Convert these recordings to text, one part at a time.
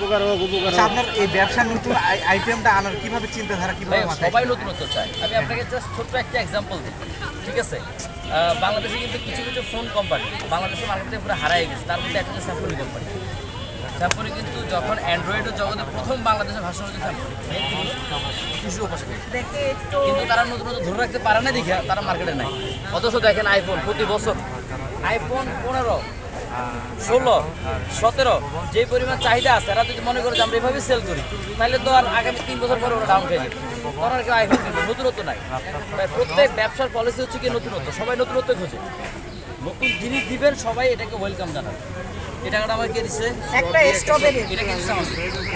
উপকার হোক উপকার হোক। আপনার এই ব্যবসার নতুন আইটেমটা আনার কিভাবে চিন্তাধারা কিভাবে মাথায় সবাই নতুনত্ব চায়। আমি আপনাকে জাস্ট ছোট্ট একটা এক্সাম্পল দিই, ঠিক আছে? বাংলাদেশে কিন্তু কিছু কিছু ফোন কোম্পানি বাংলাদেশের মার্কেটে পুরো হারাই গেছে। তার মধ্যে একটা হচ্ছে স্যামসং কোম্পানি। স্যামসং কিন্তু যখন অ্যান্ড্রয়েডের জগতে প্রথম বাংলাদেশে ভাষণ হচ্ছে স্যামসং, কিন্তু তারা নতুন ধরে রাখতে পারে না দেখে তারা মার্কেটে নাই। অথচ দেখেন আইফোন প্রতি বছর আইফোন 15, 16, 17 যে পরিমাণ চাহিদা আছে, এরা যদি মনে করে যে আমরা এভাবে সেল করি তাহলে তো আর আগামী 3 বছর পরে ওরা ডাউন হয়ে যাবে। তখন আর কেউ আইফোন কিনবে, নতুনত্ব নাই। প্রত্যেক ব্যবসার পলিসি হচ্ছে কি নতুনত্ব, সবাই নতুনত্ব খোঁজে। নতুন জিনিস দিবেন, সবাই এটাকে ওয়েলকাম জানাবে। এই টাকাটা আমার কে দিচ্ছে? একটা স্ট্রবেরি, এটা কে দিচ্ছে আমাকে?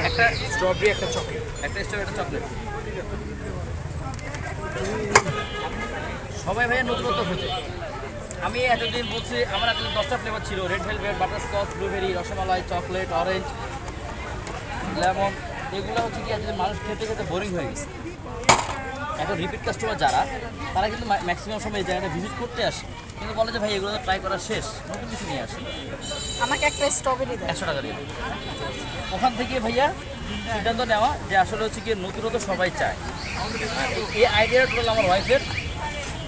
একটা স্ট্রবেরি, একটা চকলেট, একটা স্ট্রবেরি, একটা চকলেট। সবাই ভাইয়া নতুনত্ব খোঁজে। আমি এতদিন বলছি আমার এতদিন 10টা ফ্লেভার ছিল, red velvet, butterscotch, blueberry, rasmalai, chocolate, orange, lemon. এগুলো হচ্ছে কি এতদিন মানুষ খেতে খেতে বোরিং হয়ে গেছে। এখন রিপিট কাস্টমার যারা, তারা কিন্তু ম্যাক্সিমাম সময় এই জায়গাটা ভিজিট করতে আসে, কিন্তু বলে যে ভাই এগুলো তো ট্রাই করা শেষ, নতুন কিছু নিয়ে আসে। আমাকে একটা স্ট্রবেরি দেন। 100 টাকা দিয়ে ওখান থেকে ভাইয়া সিদ্ধান্ত নেওয়া যে আসলে হচ্ছে কি নতুনত্ব সবাই চায়। আর এই আইডিয়াটা টোটাল আমার ওয়াইফের।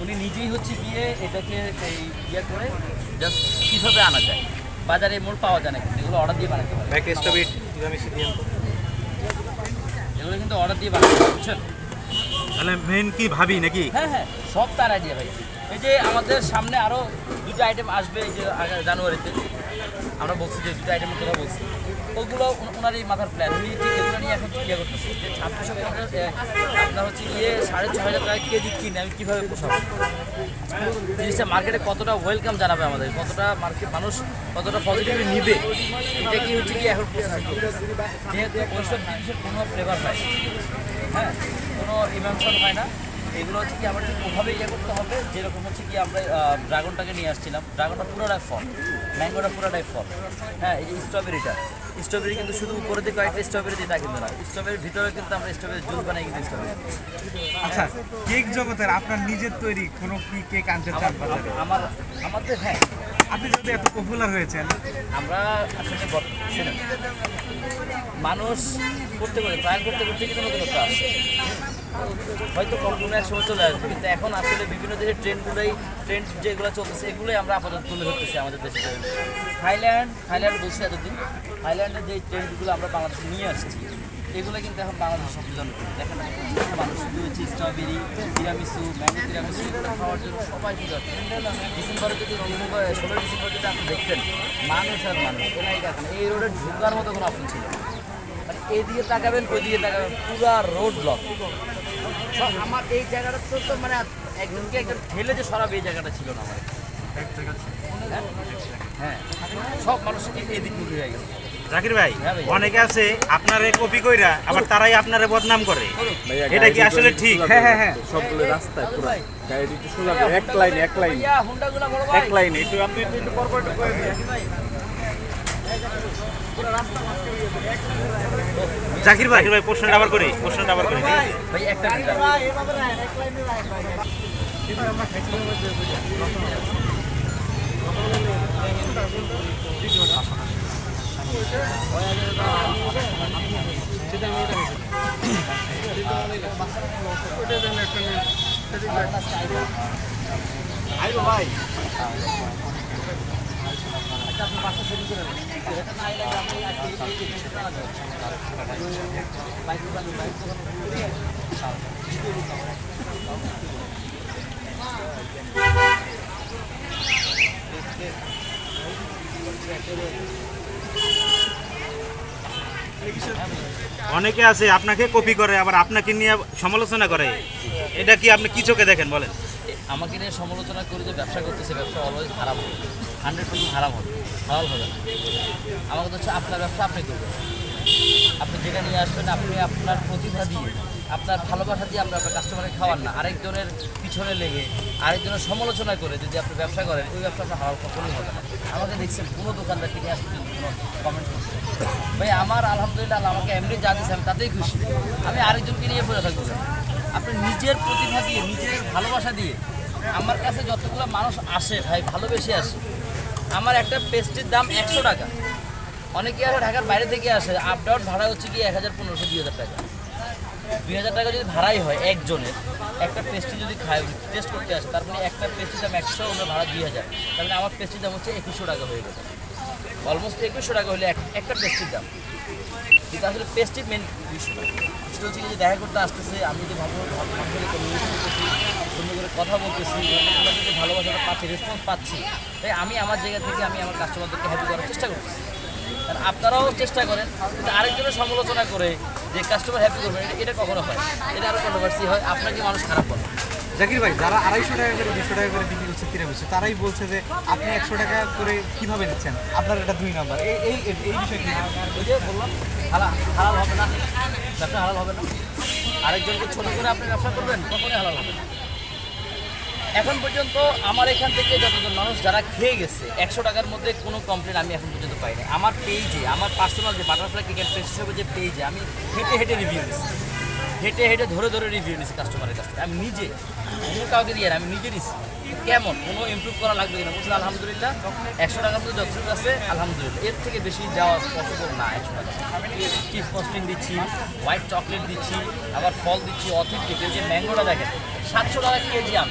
উনি নিজেই হচ্ছে গিয়ে এটাকে এই ইয়ে করে জাস্ট কীভাবে আনা যায়, বাজারে মোড় পাওয়া যায় না, কিন্তু এগুলো অর্ডার দিয়ে বানাতে পারে। এগুলো কিন্তু অর্ডার দিয়ে বানাতে পারে, বুঝছেন? তাহলে মেন কি ভাবি নাকি? হ্যাঁ হ্যাঁ, সব তার আইডিয়া ভাই। এই যে আমাদের সামনে আরও 2টা আইটেম আসবে এই যে জানুয়ারিতে, আমরা বলছি যে 2টা আইটেমের কথা বলছি, ওগুলো ওনারই মাথার প্ল্যান। উনি ঠিক এগুলো নিয়ে এখন ইয়ে করতেছে যে 2650 আপনার হচ্ছে গিয়ে 6500 টাকা কেজি কিনে আমি কীভাবে পোষাবো। জিনিসটা মার্কেটে কতটা ওয়েলকাম জানাবে আমাদের, কতটা মার্কেট মানুষ কতটা পজিটিভলি নিবে, এটা কি হচ্ছে কি এখন যেহেতু ওইসব জিনিসের কোনো ফ্লেভার হয়, হ্যাঁ, কোনো ইমোশন হয় না। এগুলো হচ্ছে কি আমরা ঠিক ওভাবে ইয়ে করতে হবে, যেরকম হচ্ছে কি আমরা ড্রাগনটাকে নিয়ে আসছিলাম, ড্রাগনটা পুরোটাই ফল, ম্যাঙ্গোটা পুরোটাই ফল। হ্যাঁ, এই যে স্ট্রবেরি কিন্তু শুধু উপরে দিয়ে কয়েকটা স্ট্রবেরি দিয়ে তা কিন্তু না, স্ট্রবেরির ভিতরে কিন্তু আমরা স্ট্রবেরি জুস বানাই কিন্তু স্ট্রবেরি। আচ্ছা, কেক জগতের আপনার নিজের তৈরি কোনো কি কেক আনতে চান বাজারে? আমাদের হ্যাঁ, আপনি যদি এত পপুলার হয়েছেন, আমরা আসলে শুনেন, মানুষ করতে ট্রায়াল করতে করতে কিন্তু নতুনত্ব আসে। হয়তো কোনো এক সময় চলে আসবে, কিন্তু এখন আসলে বিভিন্ন দেশের ট্রেন্ড যেগুলো চলতেছে এগুলোই আমরা আপাতত তুলে ধরতেছি আমাদের দেশে। থাইল্যান্ড বলছি এতদিন, থাইল্যান্ডের যে ট্রেন্ডগুলো আমরা বাংলাদেশে নিয়ে আসছি এগুলো কিন্তু এখন বাংলাদেশ সবচেয়ে জনপ্রিয়। দেখেন মানুষ শুধু হচ্ছে স্ট্রবেরি, তিরামিসু, ম্যাঙ্গো তিরামিসু এগুলো খাওয়ার জন্য সবাই শুধু ডিসেম্বরে যদি 16 ডিসেম্বর যদি আপনি দেখতেন মানুষ আর মানুষ এলাই দেখেন, এই রোডে ঢোকার মতো কোনো অপশন ছিল না। মানে এদিকে তাকাবেন ওইদিকে তাকাবেন, পুরো রোড ব্লক। আমার এই জায়গাটা তো মানে একজনকে একজন ঠেলে যে সরাবে এই জায়গাটা ছিল না আমার। হ্যাঁ, সব মানুষ এদিক মুখে হয়ে গেছে। জাকির ভাই, অনেকে আছে আপনারে কপি কইরা আবার তারাই আপনারে বদনাম করে, এটা কি আসলে ঠিক? হ্যাঁ হ্যাঁ হ্যাঁ, সবগুলো রাস্তায় পুরো গাড়ি একটু সোজা এক লাইনে এক লাইনে একটু আপনি একটু পরপর একটু করে দিন। জাকির ভাই প্রশ্নটা আবার করি ভাই একটা ভাই অনেকে আছে আপনাকে কপি করে আবার আপনাকে নিয়ে সমালোচনা করে, এটা কি আপনি কি চোখে দেখেন বলেন? আমাকে নিয়ে সমালোচনা করে যে ব্যবসা করতেছে, ব্যবসা অলওয়েজ খারাপ হবে, 100% খারাপ হবে, হালাল হবে না। আমাকে তো হচ্ছে আপনার ব্যবসা আপনি করবেন, আপনি যেটা নিয়ে আসবেন আপনি আপনার প্রতিভা দিয়ে, আপনার ভালোবাসা দিয়ে আপনার কাস্টমারকে খাওয়ান না। আরেকজনের পিছনে লেগে আরেকজনের সমালোচনা করে যদি আপনি ব্যবসা করেন, ওই ব্যবসা আপনার হালাল কখনোই হবে না। আমাকে দেখছেন কোনো দোকানদার কিনে আসতে কোনো কমেন্ট করছে ভাই আমার আলহামদুলিল্লাহ আমাকে এমনি যা দিচ্ছে আমি তাতেই খুশি, আমি আরেকজনকে নিয়ে পড়ে থাকবো না। আপনি নিজের প্রতিভা দিয়ে, নিজের ভালোবাসা দিয়ে, আমার কাছে যতগুলো মানুষ আসে ভাই ভালোবেসে আসে, আমার একটা পেস্ট্রির দাম 100 টাকা, অনেকে আসে ঢাকার বাইরে থেকে আসে, আপ ডাউন ভাড়া হচ্ছে কি 1,500 2,000 টাকা। 2,000 টাকা যদি ভাড়াই হয় একজনের, একটা পেস্ট্রি যদি খায় টেস্ট করতে আসে, তার মানে একটা পেস্ট্রির দাম 100, ওনার ভাড়া 2,000, তার মানে আমার পেস্ট্রির দাম হচ্ছে 2,100 টাকা হয়ে গেল। অলমোস্ট 2,100 টাকা হলে একটা পেস্ট্রির দাম। কিন্তু আসলে পেস্ট্রি মেন বিষয় সেটা হচ্ছে যে দেখা করতে আসতেছে, আমি যদি মানুষের কমিউনিকেশন করতেছি, সুন্দর করে কথা বলতেছি, ওনাদের যদি ভালোবাসাটা পাচ্ছি, রেসপন্স পাচ্ছি, তাই আমি আমার জায়গা থেকে আমি আমার কাস্টমারদেরকে হ্যাপি করার চেষ্টা করতেছি। আর আপনারাও চেষ্টা করেন, কিন্তু আরেকজনের সমালোচনা করে যে কাস্টমার হ্যাপি করবেন, এটা কখনো হয়, এটা আরও কন্ট্রোভার্সি হয়, আপনাকে মানুষ খারাপ বলে। জাকির ভাই, যারা 250 টাকা করে 200 টাকা করে বিক্রি করছে তিরামিসু, তারাই বলছে যে আপনি 100 টাকা করে কিভাবে নিচ্ছেন, আপনার এটা 2 নাম্বার। এই বিষয়ে কি? ওই যে বললাম হালাল হবে না, ব্যবসা হালাল হবে না। আরেকজনকে ছোট করে আপনি ব্যবসা করবেন, কখনোই হালাল হবে না। এখন পর্যন্ত আমার এখান থেকে যতজন মানুষ যারা খেয়ে গেছে 100 টাকার মধ্যে কোনো কমপ্লেন আমি এখন পর্যন্ত পাইনি। আমার পেজে, আমার পার্সোনাল যে বাটারফ্লাই কেক অ্যান্ড পেস্ট্রি হিসেবে যে পেজে আমি হেঁটে রিভিউ নিচ্ছি, হেঁটে ধরে রিভিউ নিচ্ছি কাস্টমারের কাছ থেকে। আমি নিজে অন্য কাউকে দিয়ে আমি নিজে নিচ্ছি কেমন, কোনো ইমপ্রুভ করা লাগবে কিনা। বলছিল আলহামদুলিল্লাহ 100 টাকার মধ্যে যতটুকু আছে আলহামদুলিল্লাহ, এর থেকে বেশি দেওয়া পসিবল না। 100 টাকা চিজ কস্টিং দিচ্ছি, হোয়াইট চকলেট দিচ্ছি, আবার ফল দিচ্ছি অথেন্টিক। এই যে ম্যাঙ্গোটা দেখেন 700 টাকা কেজি আম।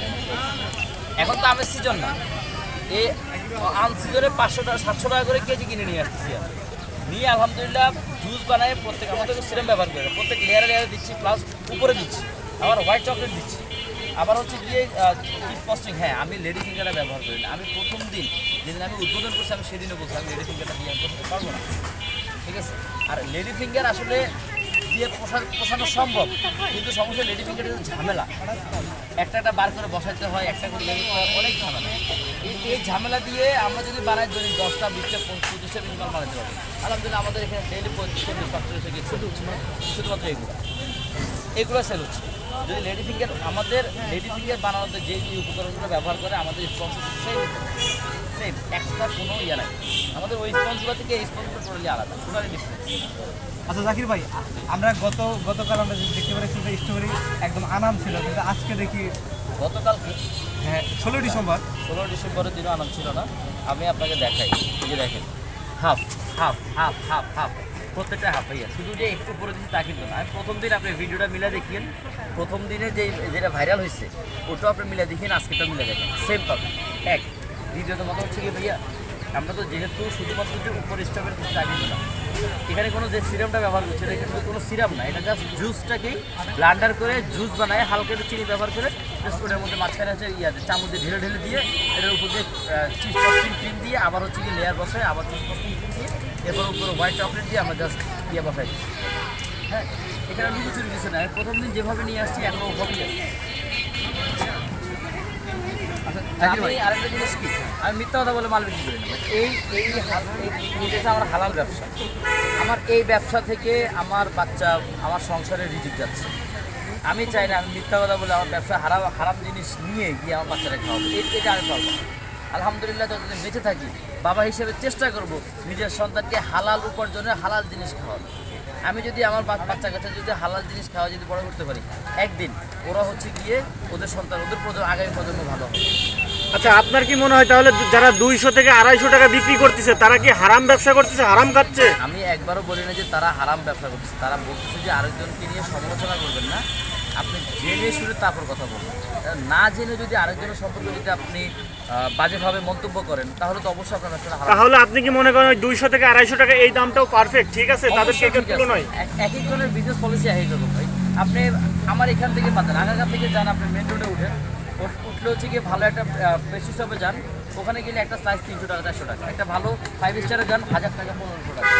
এখন তো আমের সিজন না, এই আম সিজনে 500 টাকা 700 টাকা করে কেজি কিনে নিয়ে আসতেছি আমি। নিয়ে আলহামদুলিল্লাহ জুস বানায় প্রত্যেক, আমাদের সিরাম ব্যবহার করে প্রত্যেক লেয়ারে দিচ্ছি, প্লাস উপরে দিচ্ছি, আবার হোয়াইট চকলেট দিচ্ছি, আবার হচ্ছে গিয়ে চিজ কস্টিং। হ্যাঁ, আমি লেডি ফিঙ্গারটা ব্যবহার করি না। আমি প্রথম দিন যেদিন আমি উদ্বোধন করছি আমি সেদিনও বলছি আমি লেডি ফিঙ্গারটা দিয়ে আমি করতে পারবো না, ঠিক আছে। আর লেডি ফিঙ্গার আসলে দিয়ে পোষানো সম্ভব, কিন্তু সমস্যা লেডি ফিঙ্গারের ঝামেলা, একটা বার করে বসাইতে হয়, একটা করে লেগে অনেক ঝামেলা। এই ঝামেলা দিয়ে আমরা যদি বানাই ধরি 10টা 20টা 25টা পিস মাল বানাতে পারবো। আলহামদুলিল্লাহ আমাদের এখানে ডেইলি 45 থেকে শুধুমাত্র এগুলো সেল হচ্ছে। যদি লেডি ফিঙ্গার, আমাদের লেডি ফিঙ্গার বানানোতে যে উপকরণগুলো ব্যবহার করে আমাদের স্পন্সর সেম একটা কোনো ইয়ে নাই। আমাদের ওই স্পঞ্জগুলো থেকে এই স্পঞ্জগুলো টোটালি আলাদা, টোটালি ডিফারেন্ট। আচ্ছা জাকির ভাই, আমরা গতকাল আমরা দেখতে পাচ্ছি যে স্ট্রবেরি একদম আনাম ছিল, কিন্তু আজকে দেখি গতকাল হ্যাঁ 16 ডিসেম্বর 16 ডিসেম্বরের দিনও আনাম ছিল না। আমি আপনাকে দেখাই, এই যে দেখেন half half half half half, প্রত্যেকটা হাফ ভাইয়া, শুধু যে একটু করে দিচ্ছি তা কিন্তু না। আমি প্রথম দিন আপনি ভিডিওটা মিলে দেখিয়েন, প্রথম দিনে যেটা ভাইরাল হয়েছে ওটাও আপনি মিলে দেখিয়েন, আজকেটা মিলে দেখেন, সেম পাবেন এক। দ্বিতীয়ত কথা হচ্ছে কি ভাইয়া, আমরা তো যেহেতু শুধুমাত্র যে উপর স্ট্রবেরি কিছু আগে দিলাম, এখানে কোনো যে সিরামটা ব্যবহার করছে এটা কিন্তু কোনো সিরাম না, এটা জাস্ট জুসটাকেই ব্লান্ডার করে জুস বানায়, হালকা একটু চিনি ব্যবহার করে জাস্ট ওটার মধ্যে মাঝখানে আছে চামচ দিয়ে ঢেলে দিয়ে এটার উপর দিয়ে চিজ কস্টিং ক্রিম দিয়ে, আবার হচ্ছে কি লেয়ার বসায়, আবার চিজ কস্টিং ক্রিম দিয়ে, এরপর উপরে হোয়াইট চকলেট দিয়ে আমরা জাস্ট বসাই দিচ্ছি। হ্যাঁ, এখানে লুকোচুরি কিছু না, প্রথম দিন যেভাবে নিয়ে আসছি এখনও ওভাবেই আসছি। আমি আরেকটা জিনিস কি, আমি মিথ্যা কথা বলে মাল বিক্রি করি না। এটা আমার হালাল ব্যবসা, আমার এই ব্যবসা থেকে আমার বাচ্চা, আমার সংসারের রিজিক যাচ্ছে। আমি চাই না আমি মিথ্যা কথা বলে আমার ব্যবসা হারাম জিনিস নিয়ে গিয়ে আমার বাচ্চারা খাওয়াবো, এটা আমি পারবো না। আলহামদুলিল্লাহ যতদিন বেঁচে থাকি বাবা হিসেবে চেষ্টা করব নিজের সন্তানকে হালাল উপার্জনের হালাল জিনিস খাওয়াবো। আমি যদি আমার বাচ্চা কাছে যদি হালাল জিনিস খাওয়া যদি বড় করতে পারি, একদিন ওরা হচ্ছে গিয়ে ওদের সন্তান, ওদের আগামী প্রজন্ম ভালো হবে। আচ্ছা, আপনার কি মনে হয় তাহলে যারা 200 থেকে 250 টাকা বিক্রি করতেছে তারা কি হারাম ব্যবসা করতেছে, হারাম খাচ্ছে? আমি একবারও বলি না যে তারা হারাম ব্যবসা করতেছে, তারা বলতেছে যে আরেকজনকে নিয়ে সমালোচনা করবেন না, আপনি জেনে শুনে তারপর কথা বলবেন। না জেনে যদি আরেকজনের সম্পর্কে যদি আপনি বাজেভাবে মন্তব্য করেন তাহলে তো অবশ্যই আপনার ব্যবসাটা হারাম। তাহলে আপনি কি মনে করেন 200 থেকে 250 টাকা এই দামটাও পারফেক্ট, ঠিক আছে? তাদের সাথে তুলনায় এক একজনের বিজনেস পলিসি এক এক রকম ভাই। আপনি আমার এখান থেকে বাঁধেন, আগারগাঁ থেকে যান, আপনি মেন রোডে উঠে উঠলে হচ্ছে গিয়ে ভালো একটা পেস্ট্রি শপে যান, ওখানে গেলে একটা স্লাইস 300 টাকা 400 টাকা, একটা ভালো 5 স্টারে যান 1000 টাকা 1500 টাকা।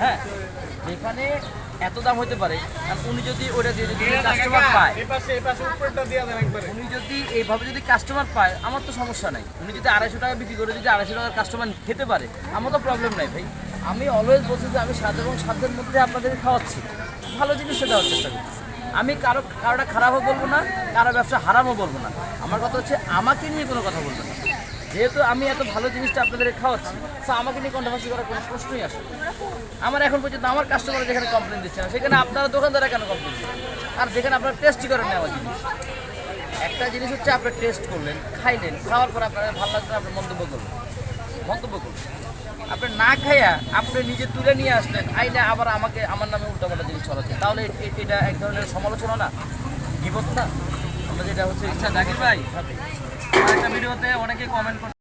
হ্যাঁ, যেখানে এত দাম হতে পারে, উনি যদি ওটা দিয়ে যদি কাস্টমার পায়, উনি যদি এইভাবে যদি কাস্টমার পায় আমার তো সমস্যা নাই। উনি যদি 250 টাকা বিক্রি করে যদি 250 টাকার কাস্টমার খেতে পারে আমার তো প্রবলেম নাই ভাই। আমি অলওয়েজ বলছি যে আমি স্বাদ এবং সাধ্যের মধ্যে আপনাদেরকে খাওয়াচ্ছি, ভালো জিনিসটা দেওয়ার চেষ্টা করছি। আমি কারোটা খারাপও বলবো না, কারো ব্যবসা হারামও বলবো না। আমার কথা হচ্ছে আমাকে নিয়ে কোনো কথা বলবো না, যেহেতু আমি এত ভালো জিনিসটা আপনাদেরকে খাওয়াচ্ছি, তো আমাকে নিয়ে কন্ট্রোভার্সি করার কোনো প্রশ্নই আসে। আমার এখন পর্যন্ত আমার কাস্টমার যেখানে কমপ্লেন দিচ্ছে না, সেখানে আপনারা দোকানদারা কেন কমপ্লেন দিচ্ছেন? আর যেখানে আপনারা টেস্টই করেন না আমার জিনিস, একটা জিনিস হচ্ছে আপনারা টেস্ট করলেন, খাইলেন, খাওয়ার পর আপনার ভালো লাগবে, আপনি মন্তব্য করবেন। আপনি না খাইয়া আপনি নিজে তুলে নিয়ে আসলেন আইনে আবার আমাকে আমার নামে উল্টাপাল্টা জিনিস ছড়াচ্ছে, তাহলে এটা এক ধরনের সমালোচনা না, বিপদ না? আমরা যেটা হচ্ছে, আচ্ছা জাকির ভাই, একটা ভিডিওতে অনেকে কমেন্ট